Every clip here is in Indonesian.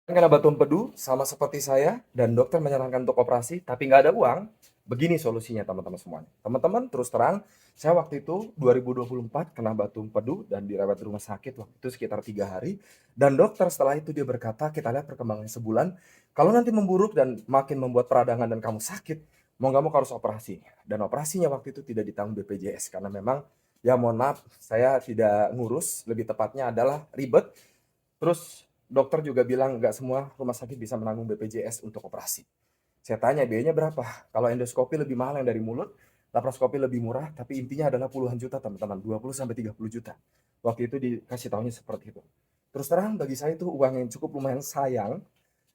Kena batu empedu sama seperti saya dan dokter menyarankan untuk operasi, tapi nggak ada uang. Begini solusinya teman-teman semuanya. Teman-teman terus terang, saya waktu itu 2024 kena batu empedu dan dirawat di rumah sakit waktu itu sekitar 3 hari. Dan dokter setelah itu dia berkata, kita lihat perkembangan sebulan. Kalau nanti memburuk dan makin membuat peradangan dan kamu sakit, mau nggak mau harus operasi. Dan operasinya waktu itu tidak ditanggung BPJS karena memang ya mohon maaf, saya tidak ngurus, lebih tepatnya adalah ribet. Terus dokter juga bilang nggak semua rumah sakit bisa menanggung BPJS untuk operasi. Saya tanya biayanya berapa? Kalau endoskopi lebih mahal yang dari mulut, laparoskopi lebih murah, tapi intinya adalah puluhan juta teman-teman, 20 sampai 30 juta. Waktu itu dikasih tahunya seperti itu. Terus terang bagi saya itu uang yang cukup lumayan sayang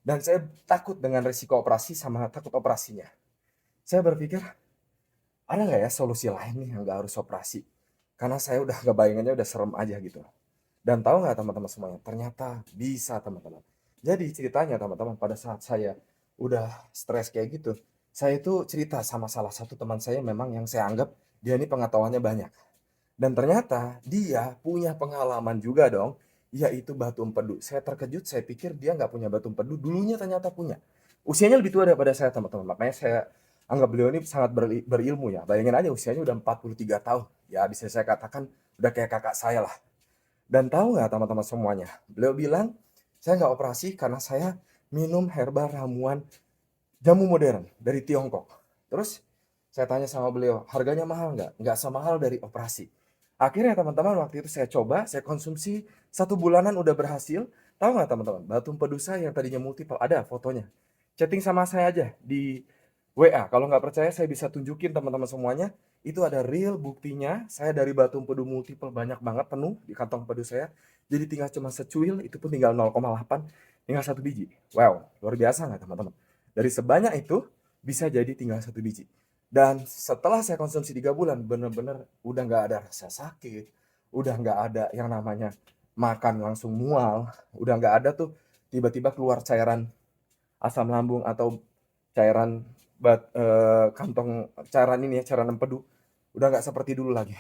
dan saya takut dengan risiko operasi sama takut operasinya. Saya berpikir ada nggak ya solusi lain nih yang nggak harus operasi? Karena saya udah nggak bayangannya udah serem aja gitu. Dan tahu nggak teman-teman semuanya, ternyata bisa teman-teman. Jadi ceritanya teman-teman, pada saat saya udah stres kayak gitu, saya itu cerita sama salah satu teman saya memang yang saya anggap dia ini pengetahuannya banyak. Dan ternyata dia punya pengalaman juga dong, yaitu batu empedu. Saya terkejut, saya pikir dia nggak punya batu empedu, dulunya ternyata punya. Usianya lebih tua daripada saya teman-teman, makanya saya anggap beliau ini sangat berilmu ya. Bayangin aja usianya udah 43 tahun, ya bisa saya katakan udah kayak kakak saya lah. Dan tahu nggak teman-teman semuanya, beliau bilang, "Saya nggak operasi karena saya minum herbal ramuan jamu modern dari Tiongkok." Terus saya tanya sama beliau, "Harganya mahal nggak?" "Nggak semahal dari operasi." Akhirnya teman-teman waktu itu saya coba, saya konsumsi 1 bulanan udah berhasil. Tahu nggak teman-teman, batu empedu saya yang tadinya multiple, ada fotonya. Chatting sama saya aja di WA, kalau nggak percaya saya bisa tunjukin teman-teman semuanya. Itu ada real buktinya, saya dari batu empedu multiple banyak banget penuh di kantong empedu saya. Jadi tinggal cuma secuil, itu pun tinggal 0,8, tinggal 1 biji. Wow, luar biasa nggak teman-teman? Dari sebanyak itu, bisa jadi tinggal 1 biji. Dan setelah saya konsumsi 3 bulan, bener-bener udah nggak ada rasa sakit, udah nggak ada yang namanya makan langsung mual, udah nggak ada tuh tiba-tiba keluar cairan asam lambung atau cairan kantong cairan ini ya, cairan empedu, udah nggak seperti dulu lagi.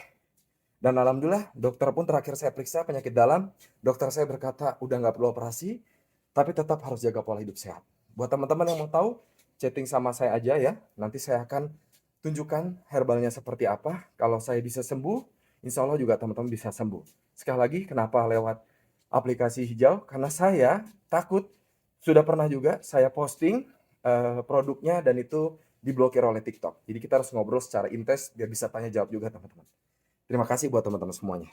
Dan alhamdulillah dokter pun terakhir saya periksa penyakit dalam, dokter saya berkata udah nggak perlu operasi, tapi tetap harus jaga pola hidup sehat. Buat teman-teman yang mau tahu, chatting sama saya aja ya. Nanti saya akan tunjukkan herbalnya seperti apa. Kalau saya bisa sembuh, insya Allah juga teman-teman bisa sembuh. Sekali lagi, kenapa lewat aplikasi hijau? Karena saya takut, sudah pernah juga saya posting produknya dan itu diblokir oleh TikTok. Jadi kita harus ngobrol secara intens biar bisa tanya jawab juga teman-teman. Terima kasih buat teman-teman semuanya.